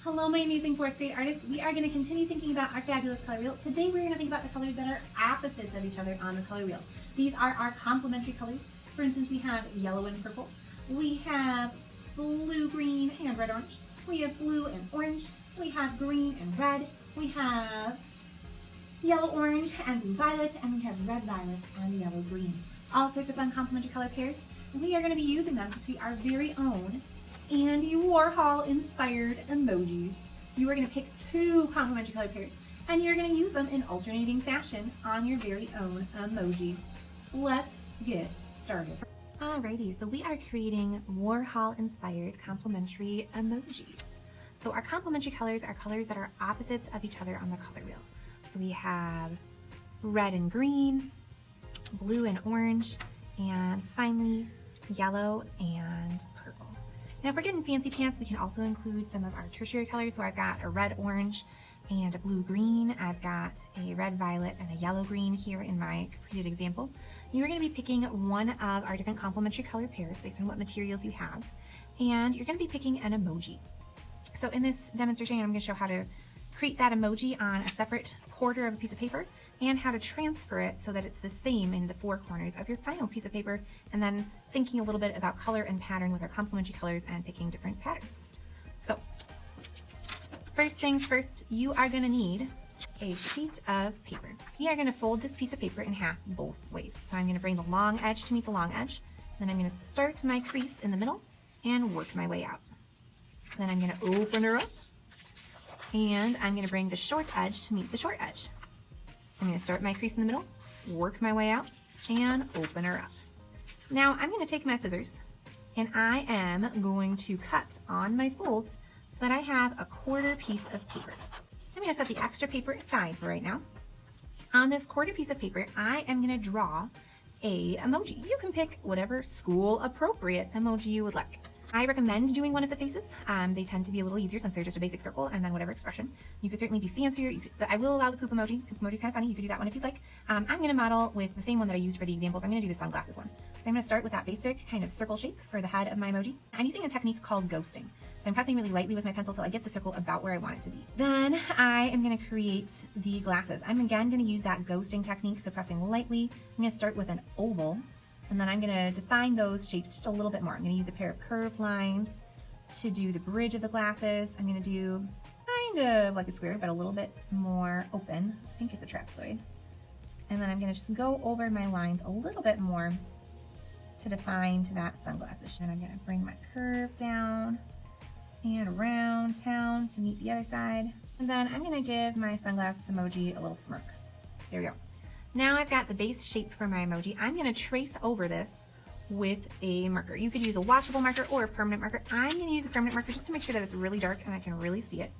Hello, my amazing fourth grade artists. We are going to continue thinking about our fabulous color wheel. Today we're going to think about the colors that are opposites of each other on the color wheel. These are our complementary colors. For instance, we have yellow and purple. We have blue, green, and red, orange. We have blue and orange. We have green and red. We have yellow, orange, and blue, violet. And we have red, violet, and yellow, green. All sorts of fun complementary color pairs. We are going to be using them to create our very own Andy Warhol inspired emojis. You are going to pick two complementary color pairs and you're going to use them in alternating fashion on your very own emoji. Let's get started. Alrighty, so we are creating Warhol inspired complementary emojis. So our complementary colors are colors that are opposites of each other on the color wheel. So we have red and green, blue and orange, and finally yellow and purple. Now if we're getting fancy pants, we can also include some of our tertiary colors. So I've got a red orange and a blue green. I've got a red violet and a yellow green here in my completed example. You're going to be picking one of our different complementary color pairs based on what materials you have, and you're going to be picking an emoji. So in this demonstration, I'm going to show how to create that emoji on a separate quarter of a piece of paper and how to transfer it so that it's the same in the four corners of your final piece of paper, and then thinking a little bit about color and pattern with our complementary colors and picking different patterns. So first things first, you are going to need a sheet of paper. We are going to fold this piece of paper in half both ways. So I'm going to bring the long edge to meet the long edge. Then I'm going to start my crease in the middle and work my way out. Then I'm going to open her up and I'm going to bring the short edge to meet the short edge. I'm going to start my crease in the middle, work my way out, and open her up. Now I'm going to take my scissors and I am going to cut on my folds so that I have a quarter piece of paper. I'm going to set the extra paper aside for right now. On this quarter piece of paper, I am going to draw a emoji. You can pick whatever school appropriate emoji you would like. I recommend doing one of the faces. They tend to be a little easier since they're just a basic circle and then whatever expression. You could certainly be fancier. I will allow the poop emoji. Poop emoji is kind of funny. You could do that one if you'd like. I'm going to model with the same one that I used for the examples. I'm going to do the sunglasses one. So I'm going to start with that basic kind of circle shape for the head of my emoji. I'm using a technique called ghosting. So I'm pressing really lightly with my pencil till I get the circle about where I want it to be. Then I am going to create the glasses. I'm again going to use that ghosting technique. So pressing lightly, I'm going to start with an oval. And then I'm going to define those shapes just a little bit more. I'm going to use a pair of curved lines to do the bridge of the glasses. I'm going to do kind of like a square, but a little bit more open. I think it's a trapezoid. And then I'm going to just go over my lines a little bit more to define to that sunglasses. And I'm going to bring my curve down and around town to meet the other side. And then I'm going to give my sunglasses emoji a little smirk. There we go. Now I've got the base shape for my emoji. I'm going to trace over this with a marker. You could use a washable marker or a permanent marker. I'm going to use a permanent marker just to make sure that it's really dark and I can really see it.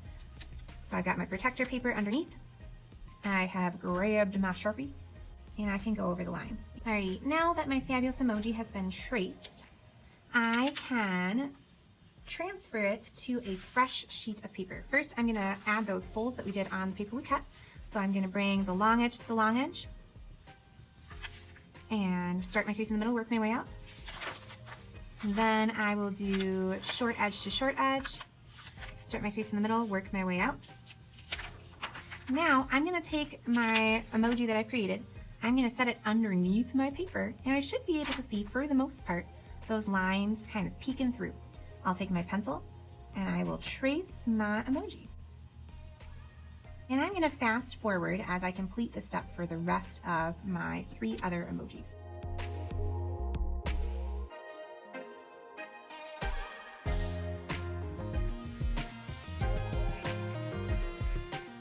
So I've got my protector paper underneath. I have grabbed my Sharpie and I can go over the lines. Alright, now that my fabulous emoji has been traced, I can transfer it to a fresh sheet of paper. First, I'm going to add those folds that we did on the paper we cut. So I'm going to bring the long edge to the long edge and start my crease in the middle, work my way out. Then I will do short edge to short edge, start my crease in the middle, work my way out. Now I'm going to take my emoji that I created, I'm going to set it underneath my paper, and I should be able to see, for the most part, those lines kind of peeking through. I'll take my pencil and I will trace my emoji. And I'm going to fast forward as I complete this step for the rest of my 3 other emojis.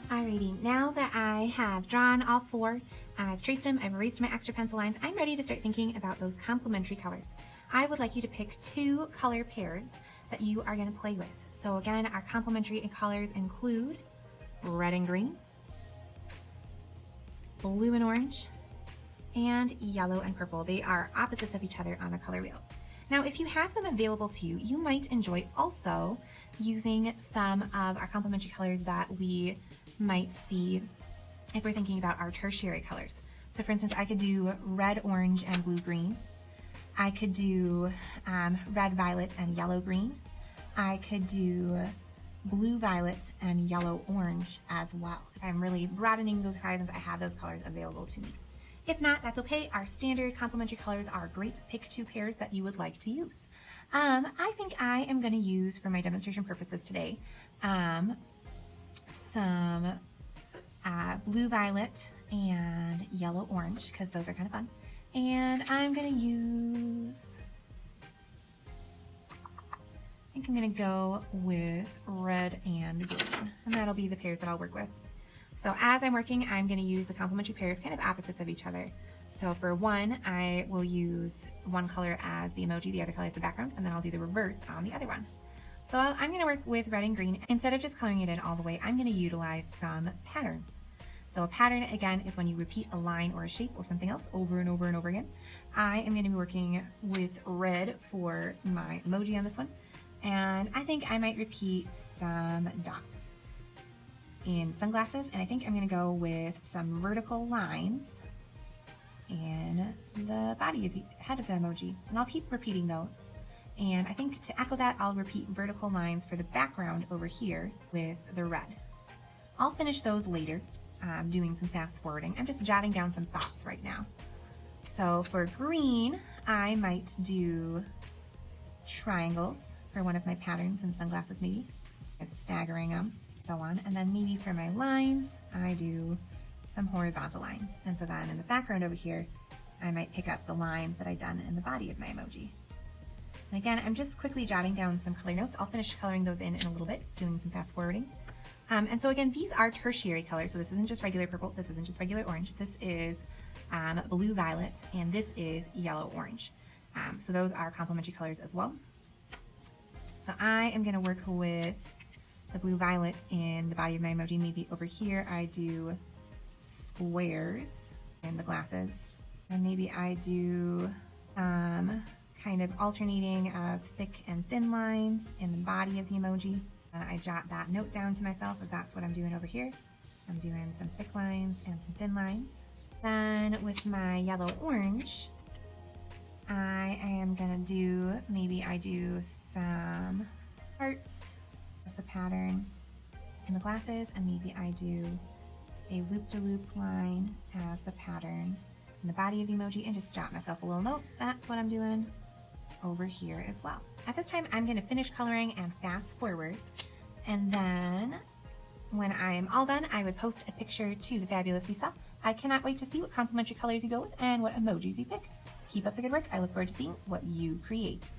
Alrighty, now that I have drawn all 4, I've traced them, I've erased my extra pencil lines, I'm ready to start thinking about those complementary colors. I would like you to pick 2 color pairs that you are going to play with. So again, our complementary colors include red and green, blue and orange, and yellow and purple. They are opposites of each other on the color wheel. Now, if you have them available to you, you might enjoy also using some of our complementary colors that we might see if we're thinking about our tertiary colors. So for instance, I could do red, orange, and blue, green. I could do red, violet, and yellow, green. I could do blue violet and yellow orange as well. If I'm really broadening those horizons, I have those colors available to me. If not, that's okay. Our standard complementary colors are great. Pick two pairs that you would like to use. I think I am going to use, for my demonstration purposes today, some blue violet and yellow orange, because those are kind of fun. And I'm going to use, I think I'm going to go with red and green, and that'll be the pairs that I'll work with. So as I'm working, I'm going to use the complementary pairs kind of opposites of each other. So for one, I will use one color as the emoji, the other color is the background, and then I'll do the reverse on the other one. So I'm going to work with red and green. Instead of just coloring it in all the way, I'm going to utilize some patterns. So a pattern, again, is when you repeat a line or a shape or something else over and over and over again. I am going to be working with red for my emoji on this one, and I think I might repeat some dots in sunglasses, and I think I'm going to go with some vertical lines in the body of the head of the emoji, and I'll keep repeating those. And I think to echo that, I'll repeat vertical lines for the background over here with the red. I'll finish those later, doing some fast forwarding. I'm just jotting down some thoughts right now. So for green, I might do triangles for one of my patterns in sunglasses, maybe, staggering them, so on. And then maybe for my lines, I do some horizontal lines. And so then in the background over here, I might pick up the lines that I've done in the body of my emoji. And again, I'm just quickly jotting down some color notes. I'll finish coloring those in a little bit, doing some fast forwarding. And so again, these are tertiary colors. So this isn't just regular purple, this isn't just regular orange. This is blue violet, and this is yellow orange. So those are complementary colors as well. So I am gonna work with the blue violet in the body of my emoji. Maybe over here I do squares in the glasses, and maybe I do kind of alternating of thick and thin lines in the body of the emoji. And I jot that note down to myself if that's what I'm doing over here. I'm doing some thick lines and some thin lines. Then with my yellow orange, I am gonna do, maybe I do some hearts as the pattern in the glasses, and maybe I do a loop-de-loop line as the pattern in the body of the emoji, and just jot myself a little note. That's what I'm doing over here as well. At this time, I'm gonna finish coloring and fast forward, and then when I am all done, I would post a picture to the Fabulous Seesaw. I cannot wait to see what complementary colors you go with and what emojis you pick. Keep up the good work. I look forward to seeing what you create.